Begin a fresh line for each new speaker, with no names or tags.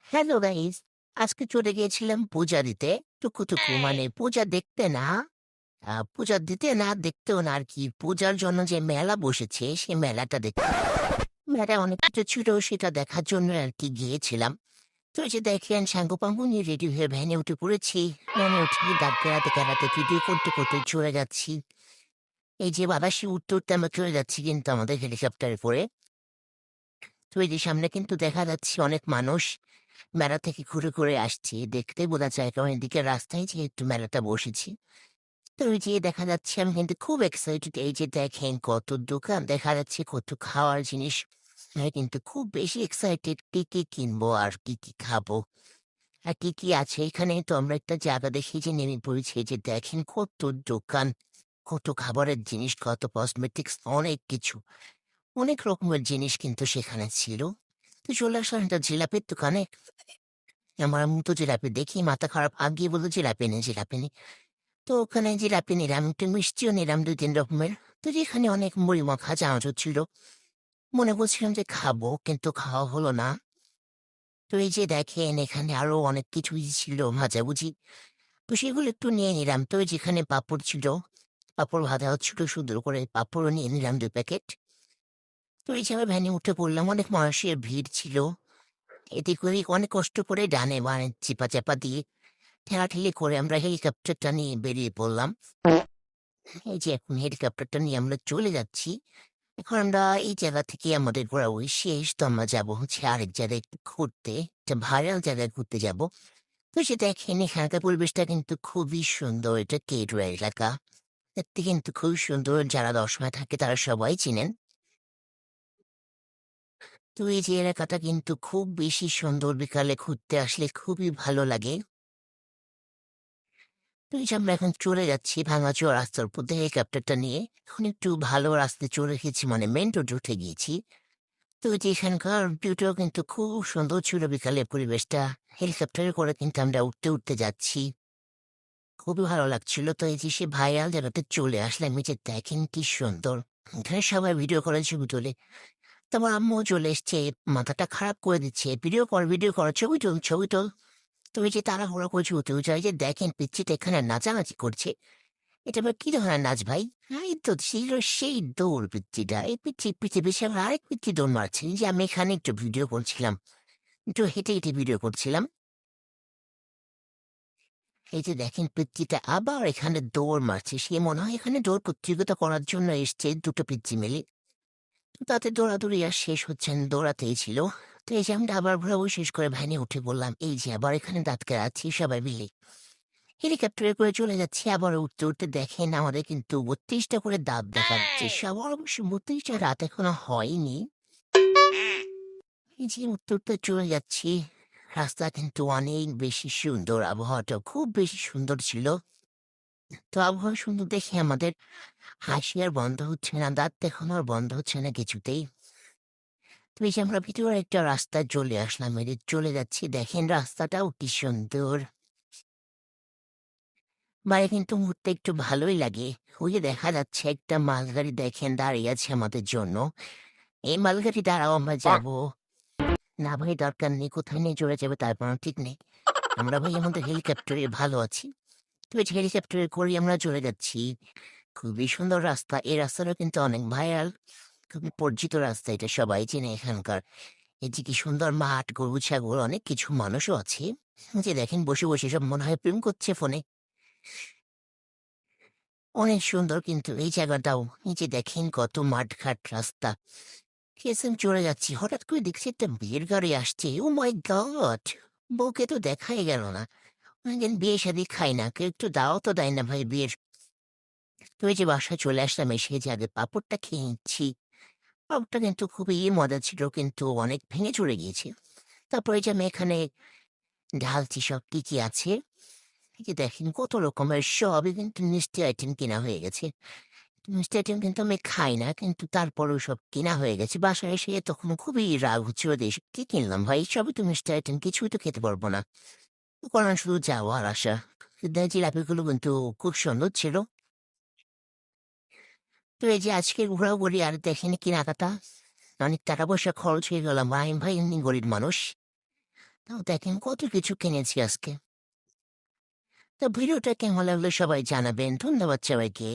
Hello guys, আজকে চলে গিয়েছিলাম পূজা দিতে। টুকু মানে পূজা দেখতে না, পূজা দিতে না, দেখতেও না আর কি। পূজার জন্য যে মেলা বসেছে সেই মেলাটা দেখতে। মেলায় অনেক কিছু ছিল, সেটা দেখার জন্য আর কি গিয়েছিলাম। তো এই যে দেখেন সাঙ্গপাঙ্গ নিয়ে রেডি হয়ে ভ্যানে উঠে পড়েছি। ভ্যানে উঠে দাঁত কেরাতে কেরাতে ভিডিও করতে করতে চলে যাচ্ছি। এই যে বাতাসে উঠতে উঠতে আমরা চলে যাচ্ছি কিন্তু আমাদের হেলিকপ্টারে করে। তো এই যে সামনে কিন্তু দেখা যাচ্ছে অনেক মানুষ মেলা থেকে ঘুরে ঘুরে আসছি, দেখতে বোঝা যায় কারণ এদিকে রাস্তায় যে একটু মেলাটা বসেছি। তো ওই যে দেখা যাচ্ছে আমি কিন্তু খুব এক্সাইটেড। এই যে দেখেন কত দোকান দেখা যাচ্ছে, কত খাওয়ার জিনিস। আমি কিন্তু খুব বেশি এক্সাইটেড কি কি কিনবো আর কি কি খাবো আর কি কি আছে এখানে। তো আমরা একটা জায়গা দেখি যে নেমে পড়েছি। এই যে দেখেন কত দোকান, কত খাবারের জিনিস, কত কসমেটিক্স, অনেক কিছু, অনেক রকমের জিনিস কিন্তু সেখানে ছিল। তো চলে আসলাম একটা জিলাপির দোকানে। আমার আম্মু তো জিলাপি দেখি মাথা খারাপ, আগিয়ে বলল জিলাপি নে জিলাপি নে। তো ওখানে জিলাপি নিলাম, একটু মিষ্টিও নিলাম ২-৩ রকমের। তো যেখানে অনেক মুড়ি মাখা চানাচুর ছিল। মনে করছিলাম যে খাবো, কিন্তু খাওয়া হলো না। তো এই যে দেখেন এখানে আরো অনেক কিছুই ছিল ভাজাভুজি। তো সেগুলো একটু নিয়ে নিলাম। তো যেখানে পাঁপড় ছিল, পাঁপড় ভাজা হচ্ছিল সুন্দর করে, পাঁপড়ও নিয়ে নিলাম ২ প্যাকেট। তো এই যে আবার ভ্যানে উঠে পড়লাম, অনেক মানুষের ভিড় ছিল। এদিক ওদিক অনেক কষ্ট করে ডানে বাঁয়ে চিপা-চাপা দিয়ে ঠেলাঠেলি করে আমরা হেলিকপ্টারটা নিয়ে বেরিয়ে পড়লাম। এই যে এখন হেলিকপ্টারটা নিয়ে আমরা চলে যাচ্ছি। এখন আমরা এই জায়গা থেকে আমাদের ঘোরাঘুরি শেষ। তো আমরা যাবো হচ্ছে আরেক জায়গায় একটু ঘুরতে, একটা ভাইরাল জায়গায় ঘুরতে যাবো। তো সে দেখেন এখানকার পরিবেশটা কিন্তু খুবই সুন্দর। এটা কেটুয়া এলাকা। দেখতে কিন্তু খুব সুন্দর। যারা দর্শনে থাকে তারা সবাই চিনেন। তো এই যে এলাকাটা কিন্তু খুব বেশি সুন্দর। বিকালে ঘুরতে আসলে খুবই ভালো লাগে। তো এই যে আমরা এখন চলে যাচ্ছি ভাঙাচোরা রাস্তার উপর দিয়ে হেলিকপ্টারটা নিয়ে। এখন একটু ভালো রাস্তায় চলে এসেছি, মানে মেইন রোডে উঠে গিয়েছি। তো এই যে এখানকার ভিউটাও কিন্তু খুব সুন্দর ছিল বিকালের পরিবেশটা। হেলিকপ্টারে করে কিন্তু আমরা উঠতে উঠতে যাচ্ছি। খুবই ভালো লাগছিল। তো এই যে সে ভাইরাল জায়গাতে চলে আসলাম। এই যে দেখেন কি সুন্দর। এখানে সবাই ভিডিও করে ছবি তোলে। তো আমার আম্মুও চলে এসছে, মাথাটা খারাপ করে দিচ্ছে। ভিডিও কর, ছবি তোল, ছবি তোল। তো এই যে তাড়াহুড়ো করছে উঠে উঠে, এই যে দেখেন পিচ্চিটা এখানে নাচানাচি করছে। এটা আবার কি ধরনের নাচ ভাই? এই তো ছিল সেই দৌড় পিচ্চিটা। এই পিচ্চি পিছে আবার আরেক পিচ্চি দৌড় মারছে। এই যে আমি এখানে একটু ভিডিও করছিলাম। একটু হেঁটে, হেঁটে ভিডিও করছিলাম। এই যে দেখেন পিচ্চিটা আবার এখানে দৌড় মারছে। সে মনে হয় এখানে দৌড় প্রতিযোগিতা করার জন্য এসছে ২ টো পিচ্চি মিলে। তো তাতে দৌড়াদৌড়ি আর শেষ হচ্ছে না, দৌড়াতেই ছিল। তো এই যে আমরা আবার ঘোরাঘুরি শেষ করে ভ্যানে উঠে পড়লাম। এই যে আবার এখানে দাঁত কেলাচ্ছি সবাই মিলে। হেলিকপ্টারে করে চলে যাচ্ছি। আবার উঠতে উঠতে দেখেন আমাদের কিন্তু ৩২টা করে দাঁত দেখাচ্ছে। সবার অবশ্য ৩২টা রাত এখনো হয়নি। এই যে উঠতে উঠতে চলে যাচ্ছি। রাস্তা কিন্তু অনেক বেশি সুন্দর, আবহাওয়াটা খুব বেশি সুন্দর ছিল। তো আবহাওয়া সুন্দর দেখে আমাদের হাসি আর বন্ধ হচ্ছে না, দাঁত দেখানো আর বন্ধ হচ্ছে না কিছুতেই। তো এই যে আমরা ভিতরে একটা রাস্তায় চলে আসলাম, এই যে চলে যাচ্ছি। দেখেন রাস্তাটাও কি সুন্দর। বাইরে কিন্তু ঘুরতে একটু ভালোই লাগে। ওই যে দেখা যাচ্ছে একটা মালগাড়ি দেখেন দাঁড়িয়ে আছে আমাদের জন্য। এই মালগাড়ি দ্বারাও আমরা যাবো। না ভাই দরকার নেই, কোথায় নিয়ে চলে যাবে তার কোনো ঠিক নেই। আমরা ভাই আমাদের হেলিকপ্টারে ভালো আছি। তো এই যে হেলিকপ্টারে করে আমরা চলে যাচ্ছি। খুবই সুন্দর রাস্তা। এই রাস্তাটা কিন্তু অনেক ভাইরাল। খুবই পরিচিত রাস্তা, এটা সবাই চেনে এখানকার। এই যে কি সুন্দর মাঠ, গরু, ছাগল, অনেক কিছু মানুষও আছে। এই যে দেখেন বসে, বসে সব মনে হয় প্রেম করছে ফোনে। অনেক সুন্দর কিন্তু এই জায়গাটাও। এই যে দেখেন কত মাঠঘাট রাস্তা। কেসেম চলে যাচ্ছি। হঠাৎ করে দেখছি একটা বিয়ের গাড়ি আসছে। ও মাই গড! বউকে তো দেখাই গেল না। অনেকদিন বিয়ে-শাদী খাই না। কেউ একটু দাওয়াতও দেয় না ভাই বিয়ের। তো এই যে বাসায় চলে আসলাম, এসে যে আগে পাঁপড়টা খেয়ে নিচ্ছি। পাঁপড়টা কিন্তু খুবই মজা ছিল, কিন্তু অনেক ভেঙে চুরে গিয়েছে। তারপরে এই যে আমি এখানে ঢালছি সব কি, কি আছে। এই যে দেখেন কত রকমের সবই কিন্তু মিষ্টি আইটেম কেনা হয়ে গেছে। মিষ্টি আইটেম কিন্তু আমি খাই না, কিন্তু তারপরেও সব কেনা হয়ে গেছে। বাসায় এসে তখন খুবই রাগ হচ্ছিল যে এসব কি কিনলাম ভাই? সবই তো মিষ্টি আইটেম, কিছুই তো খেতে পারবো না। করার শুধু যাওয়া আর আসা। কিন্তু এই জিলাপিগুলো কিন্তু খুব সুন্দর ছিল। তো এই যে আজকে ঘোরাঘুরি আর দেখেন কেনাকাটা, অনেক টাকা পয়সা খরচ হয়ে গেল। আমি ভাই এমনি গরিব মানুষ। তাও দেখেন কত কিছু কিনেছি আজকে। তো ভিডিওটা কেমন লাগলো সবাই জানাবেন। ধন্যবাদ সবাইকে।